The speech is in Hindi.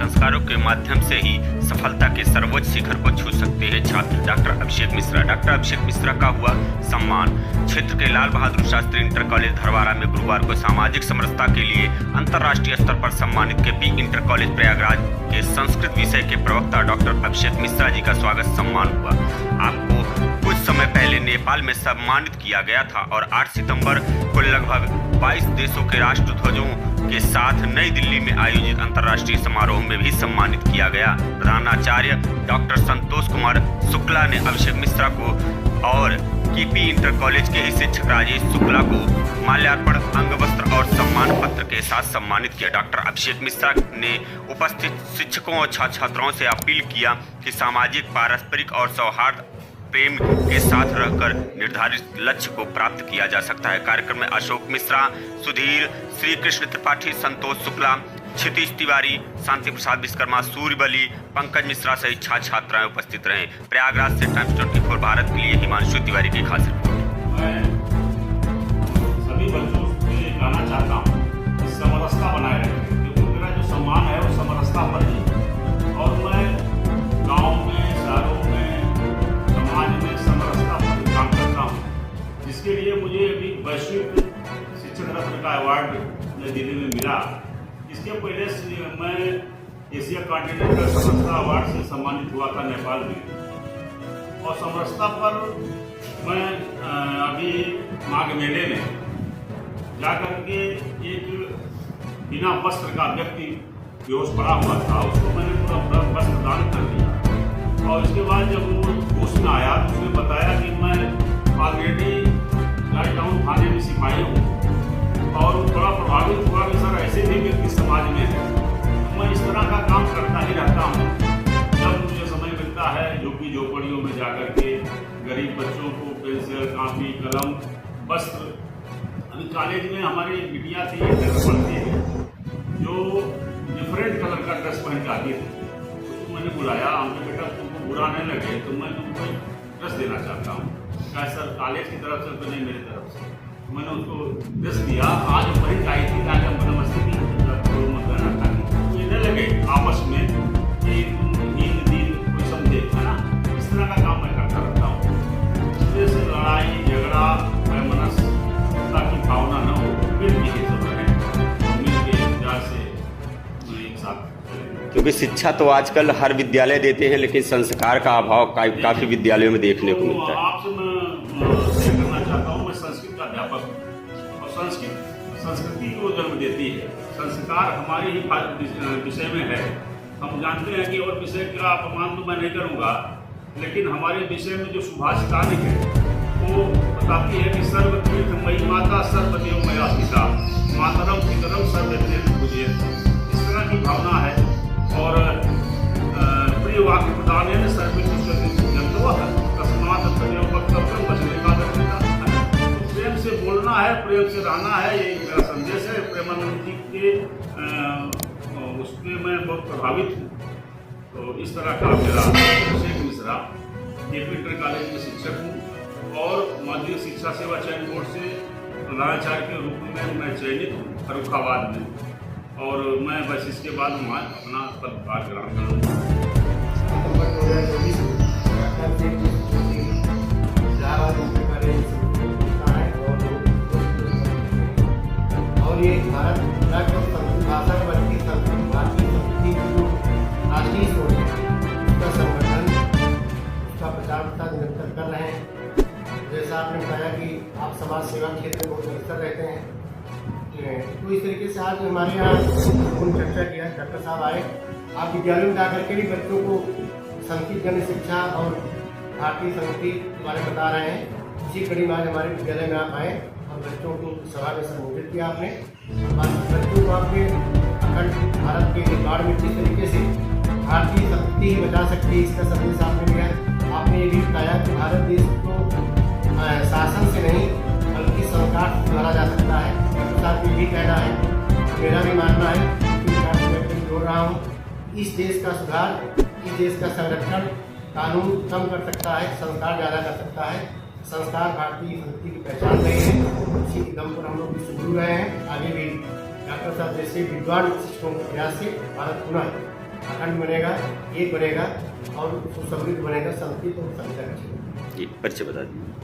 संस्कारों के माध्यम से ही सफलता के सर्वोच्च शिखर को छू सकते हैं छात्र। डॉक्टर अभिषेक मिश्रा। डॉक्टर अभिषेक मिश्रा का हुआ सम्मान। क्षेत्र के लाल बहादुर शास्त्री इंटर कॉलेज धरवारा में गुरुवार को सामाजिक समरसता के लिए अंतर्राष्ट्रीय स्तर पर सम्मानित केपी इंटर कॉलेज प्रयागराज के संस्कृत विषय के प्रवक्ता डॉक्टर अभिषेक मिश्रा जी का स्वागत सम्मान हुआ। आपको कुछ समय पहले नेपाल में सम्मानित किया गया था और 8 सितंबर को लगभग 22 देशों के राष्ट्रध्वजों के साथ नई दिल्ली में आयोजित अंतर्राष्ट्रीय समारोह में भी सम्मानित किया गया। प्रधानाचार्य डॉक्टर संतोष कुमार शुक्ला ने अभिषेक मिश्रा को और केपी इंटर कॉलेज के ही शिक्षक राजेश शुक्ला को माल्यार्पण, अंगवस्त्र और सम्मान पत्र के साथ सम्मानित किया। डॉक्टर अभिषेक मिश्रा ने उपस्थित शिक्षकों और छात्र छात्राओं से अपील किया कि सामाजिक, पारस्परिक और सौहार्द प्रेम के साथ रहकर निर्धारित लक्ष्य को प्राप्त किया जा सकता है। कार्यक्रम में अशोक मिश्रा, सुधीर, श्री कृष्ण त्रिपाठी, संतोष शुक्ला, क्षितिज तिवारी, शांति प्रसाद विश्वकर्मा, सूर्यबली, पंकज मिश्रा सहित छात्र छात्राएं उपस्थित रहे। प्रयागराज से टाइम्स 24 भारत के लिए हिमांशु तिवारी की खास रिपोर्ट। मैं सभी बच्चों से कहना चाहता हूँ कि समरसता बनाए रखें, क्योंकि मेरा जो सम्मान है वो समरसता पर ही, और मैं गाँव में, शहरों में, समाज में समरसता पर काम करता हूँ, जिसके लिए मुझे अभी वैश्विक शिक्षक रत्न का अवार्ड नई दिल्ली में मिला। इसके पहले मैं एशिया कॉन्टिनेंटल समरसता अवार्ड से सम्मानित हुआ था नेपाल में। और समरसता पर मैं अभी माघ मेले में जाकर के एक बिना वस्त्र का व्यक्ति बेहोश पड़ा हुआ था, उसको मैंने पूरा वस्त्र दान कर दिया। और इसके बाद जब वो होश में आया तो उसने बताया कि मैं ऑलरेडी टाउन थाने में सिपाही हूँ, और बड़ा प्रभावित हुआ कि सर ऐसे भी व्यक्ति समाज में है। मैं इस तरह का काम करता ही रहता हूँ। जब मुझे समय मिलता है झुग्गी झोपड़ियों में जाकर के गरीब बच्चों को पेंसिल, कापी, कलम, वस्त्र। अभी कॉलेज में हमारी एक बिटिया थी, पढ़ती है, जो डिफरेंट कलर का ड्रेस पहन के आती थी। तो मैंने बुलाया, हमने बेटा तुमको बुरा नहीं लगे तो मैं तुमको ड्रेस देना चाहता हूँ। क्या सर कॉलेज की तरफ से तो नहीं, मेरी तरफ से। मैंने उसको ड्रेस दिया। आज पहन आई थी, ताकि हमको नमस्ते की लगे आपस में कि हीन दीन कोई समझे, है ना। इस तरह का काम मैं करता रहता हूँ। इसलिए से लड़ाई झगड़ा, मनस्ता की भावना न हो, मिल के सब रहे, मिल के प्यार से एक साथ। क्योंकि शिक्षा तो आजकल हर विद्यालय देते हैं, लेकिन संस्कार का अभाव काफी विद्यालयों में देखने को मिलता है। आपसे मैं करना चाहता हूँ, मैं संस्कृत का अध्यापक हूँ, और संस्कृति को जन्म देती है। संस्कार हमारे ही विषय में है। हम जानते हैं कि और विषय का अपमान तो मैं नहीं करूँगा, लेकिन हमारे विषय में जो सुभाषितानी है वो बताती है कि सर्वतीर्थमयी माता सर्वदेवमया पिता मातरम पितरम सर्वदेव पूज्य। इस तरह की भावना है। और प्रिय वाक्य प्रदान है प्रेम से बोलना है, प्रेम से रहना है, ये मेरा संदेश है। प्रेमानंद जी के उसमें मैं बहुत प्रभावित हूँ। तो इस तरह का मेरा Abhishek Mishra, KP inter college में शिक्षक हूँ और माध्यमिक शिक्षा सेवा चयन बोर्ड से प्रधानाचार्य के रूप में मैं चयनित हूँ फर्रुखाबाद में, और मैं बस इसके बाद वहाँ अपना पदभार ग्रहण करूँगा। और ये भारत न केवल संस्कृत भाषा है बल्कि संस्कृत भारतीय संस्कृति की जो राष्ट्रीय सोच है उसका संगठन, उसका प्रचार प्रसार निरंतर कर रहे हैं। जैसा आपने बताया कि आप समाज सेवा क्षेत्र में बहुत निरंतर रहते हैं, तो इस तरीके से आज हमारे यहाँ उन चर्चा किया, डॉक्टर साहब आए। आप विद्यालयों में जाकर के भी बच्चों को संस्कृत जन शिक्षा और भारतीय संस्कृति के बारे में बता रहे हैं। इसी कड़ी में आज हमारे विद्यालय में आप आए और बच्चों को सभा में संबोधित किया आपने। बच्चों को आपने अखंड भारत के निर्माण में किस तरीके से भारतीय संस्कृति ही बचा सकती है, इसका संदेश आपने दिया। आपने ये भी बताया कि भारत देश को शासन से नहीं बल्कि सरकार से सुधारा जा सकता है। डॉक्टर साहब ये भी कहना है, मेरा भी मानना है कि मैं जोड़ रहा हूँ, इस देश का सुधार, इस देश का संरक्षण कानून कम कर सकता है, संस्कार ज़्यादा कर सकता है। संस्कार भारतीय संस्कृति की पहचान रहे हैं, इसी दम पर हम लोग भी सुधर रहे हैं। आगे भी डॉक्टर साहब जैसे विद्वान शिक्षकों के प्रयास से भारत पुनः अखंड बनेगा, एक बनेगा और सुसमृद्ध बनेगा, संस्कृत और सभ्यता का क्षेत्र। जी परिचय बता दीजिए।